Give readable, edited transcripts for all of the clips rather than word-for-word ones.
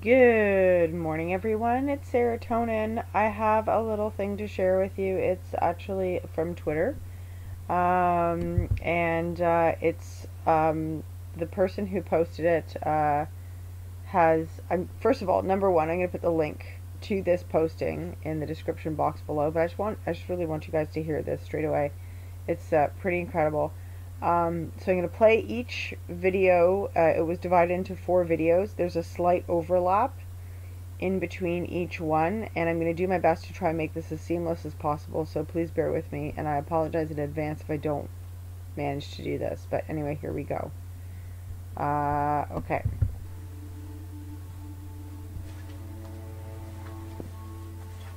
Good morning, everyone. It's Serotonin. I have a little thing to share with you. It's actually from Twitter. It's the person who posted it first of all, number one, I'm going to put the link to this posting in the description box below, but I just really want you guys to hear this straight away. It's pretty incredible. So I'm going to play each video. It was divided into 4 videos. There's a slight overlap in between each one, and I'm going to do my best to try and make this as seamless as possible, so please bear with me, and I apologize in advance if I don't manage to do this. But anyway, here we go. Okay.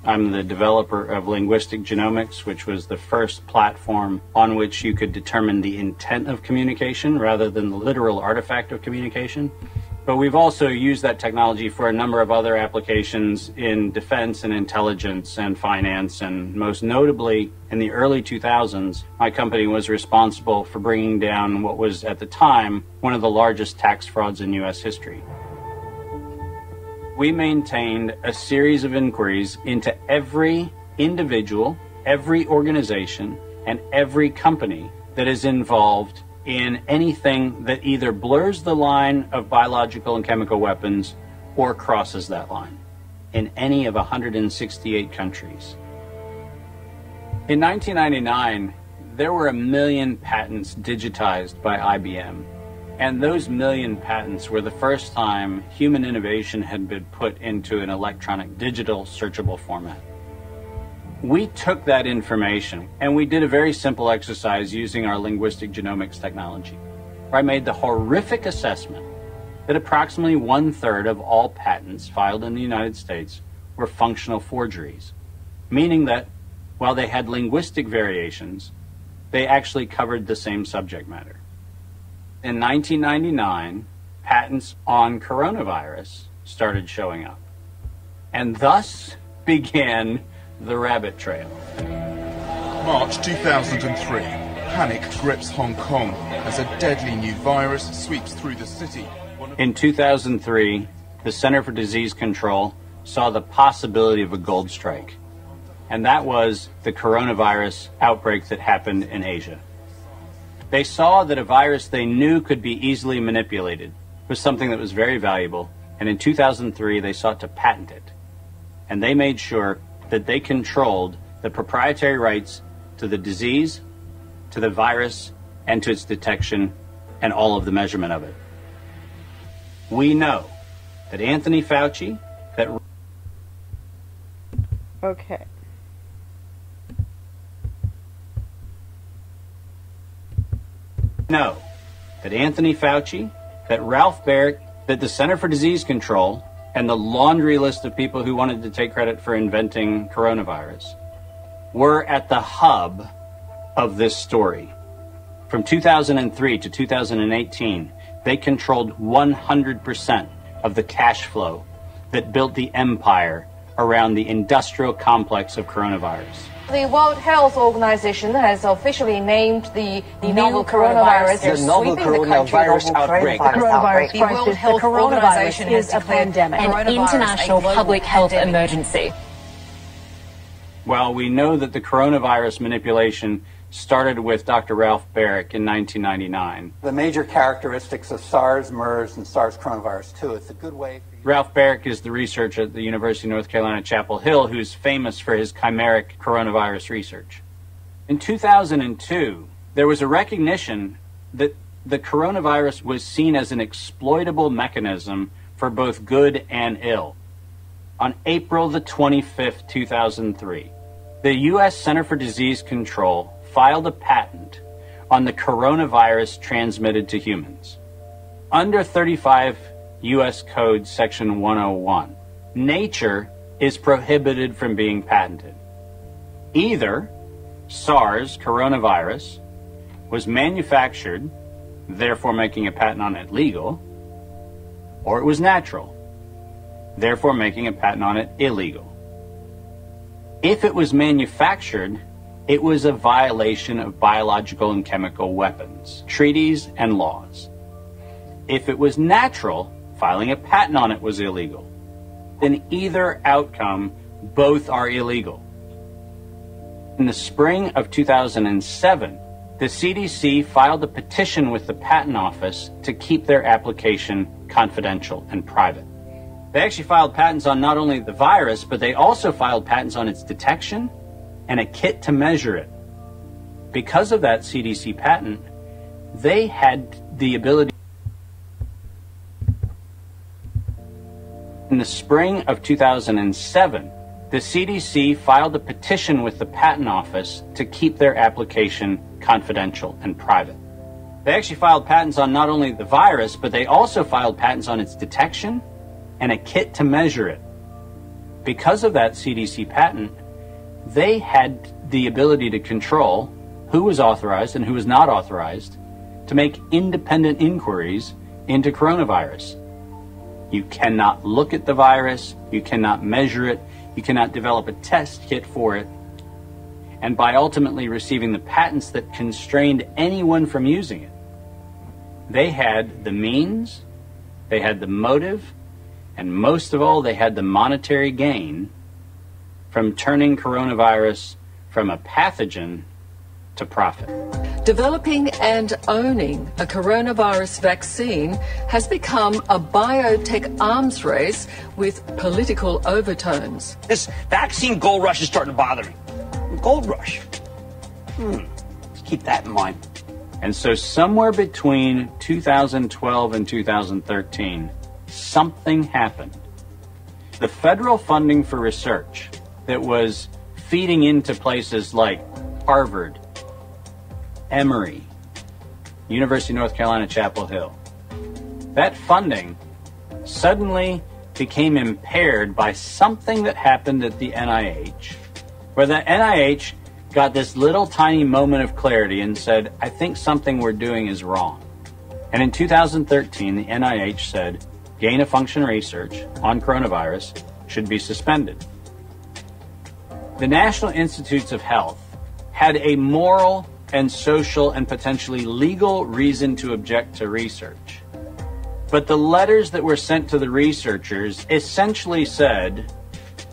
I'm the developer of Linguistic Genomics, which was the first platform on which you could determine the intent of communication rather than the literal artifact of communication. But we've also used that technology for a number of other applications in defense and intelligence and finance, and most notably in the early 2000s, my company was responsible for bringing down what was at the time one of the largest tax frauds in U.S. history. We maintained a series of inquiries into every individual, every organization, and every company that is involved in anything that either blurs the line of biological and chemical weapons or crosses that line in any of 168 countries. In 1999, there were 1 million patents digitized by IBM. And those 1 million patents were the first time human innovation had been put into an electronic digital searchable format. We took that information and we did a very simple exercise using our linguistic genomics technology, where I made the horrific assessment that approximately 1/3 of all patents filed in the United States were functional forgeries, meaning that while they had linguistic variations, they actually covered the same subject matter. In 1999, patents on coronavirus started showing up, and thus began the rabbit trail. March 2003, panic grips Hong Kong as a deadly new virus sweeps through the city. In 2003, the Center for Disease Control saw the possibility of a gold strike, and that was the coronavirus outbreak that happened in Asia. They saw that a virus they knew could be easily manipulated was something that was very valuable, and in 2003 they sought to patent it. And they made sure that they controlled the proprietary rights to the disease, to the virus, and to its detection, and all of the measurement of it. We know that Anthony Fauci, Okay. know that Anthony Fauci, that Ralph Baric, that the Center for Disease Control, and the laundry list of people who wanted to take credit for inventing coronavirus were at the hub of this story. From 2003 to 2018, they controlled 100% of the cash flow that built the empire around the industrial complex of coronavirus. The World Health Organization has officially named the novel coronavirus the novel coronavirus outbreak. The World Health Organization is a pandemic, an international public health emergency. Well, we know that the coronavirus manipulation started with Dr. Ralph Baric in 1999. The major characteristics of SARS, MERS, and SARS coronavirus 2. It's a good way. Ralph Baric is the researcher at the University of North Carolina, Chapel Hill, who's famous for his chimeric coronavirus research. In 2002, there was a recognition that the coronavirus was seen as an exploitable mechanism for both good and ill. On April the 25th, 2003, the U.S. Center for Disease Control filed a patent on the coronavirus transmitted to humans. Under 35 U.S. Code Section 101, nature is prohibited from being patented. Either SARS coronavirus was manufactured, therefore making a patent on it legal, or it was natural, therefore making a patent on it illegal. If it was manufactured, it was a violation of biological and chemical weapons, treaties, and laws. If it was natural, filing a patent on it was illegal. In either outcome, both are illegal. In the spring of 2007, the CDC filed a petition with the Patent Office to keep their application confidential and private. They actually filed patents on not only the virus, but they also filed patents on its detection and a kit to measure it. Because of that CDC patent, they had the ability. In the spring of 2007, the CDC filed a petition with the Patent Office to keep their application confidential and private. They actually filed patents on not only the virus, but they also filed patents on its detection and a kit to measure it. Because of that CDC patent, they had the ability to control who was authorized and who was not authorized to make independent inquiries into coronavirus. You cannot look at the virus, you cannot measure it, you cannot develop a test kit for it. And by ultimately receiving the patents that constrained anyone from using it, they had the means, they had the motive, and most of all, they had the monetary gain from turning coronavirus from a pathogen to profit. Developing and owning a coronavirus vaccine has become a biotech arms race with political overtones. This vaccine gold rush is starting to bother me. Gold rush. Let's keep that in mind. And so somewhere between 2012 and 2013, something happened. The federal funding for research that was feeding into places like Harvard, Emory, University of North Carolina, Chapel Hill, that funding suddenly became impaired by something that happened at the NIH, where the NIH got this little tiny moment of clarity and said, I think something we're doing is wrong. And in 2013, the NIH said, gain-of-function research on coronavirus should be suspended. The National Institutes of Health had a moral and social and potentially legal reason to object to research. But the letters that were sent to the researchers essentially said,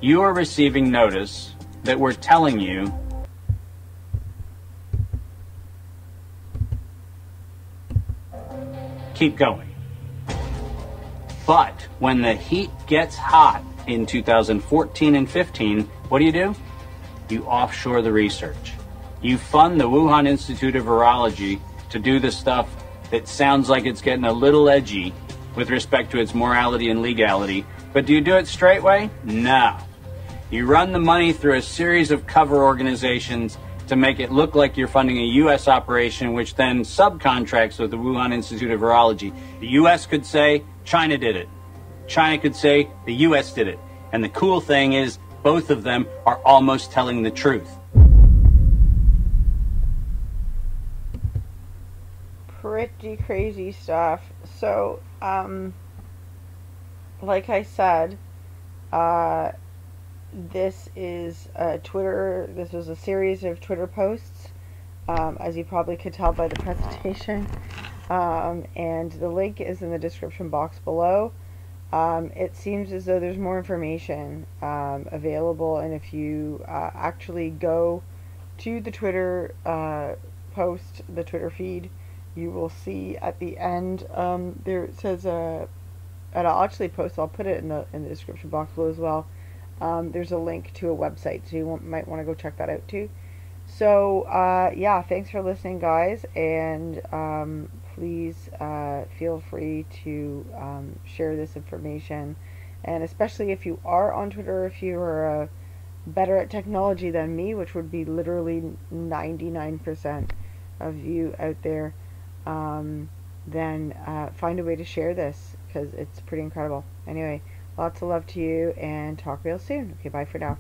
you are receiving notice that we're telling you keep going. But when the heat gets hot in 2014 and 15, what do? You offshore the research. You fund the Wuhan Institute of Virology to do the stuff that sounds like it's getting a little edgy with respect to its morality and legality. But do you do it straight way? No. You run the money through a series of cover organizations to make it look like you're funding a U.S. operation, which then subcontracts with the Wuhan Institute of Virology. The U.S. could say, China did it. China could say, the U.S. did it. And the cool thing is, both of them are almost telling the truth. Pretty crazy stuff. So, like I said, this is Twitter. This was a series of Twitter posts, as you probably could tell by the presentation. And the link is in the description box below. It seems as though there's more information available, and if you actually go to the Twitter post, the Twitter feed, you will see at the end there it says, and I'll actually post. I'll put it in the description box below as well. There's a link to a website, so you might want to go check that out too. So yeah, thanks for listening, guys, and please feel free to share this information, and especially if you are on Twitter, if you are better at technology than me, which would be literally 99% of you out there, then find a way to share this, because it's pretty incredible. Anyway, lots of love to you, and talk real soon. Okay, bye for now.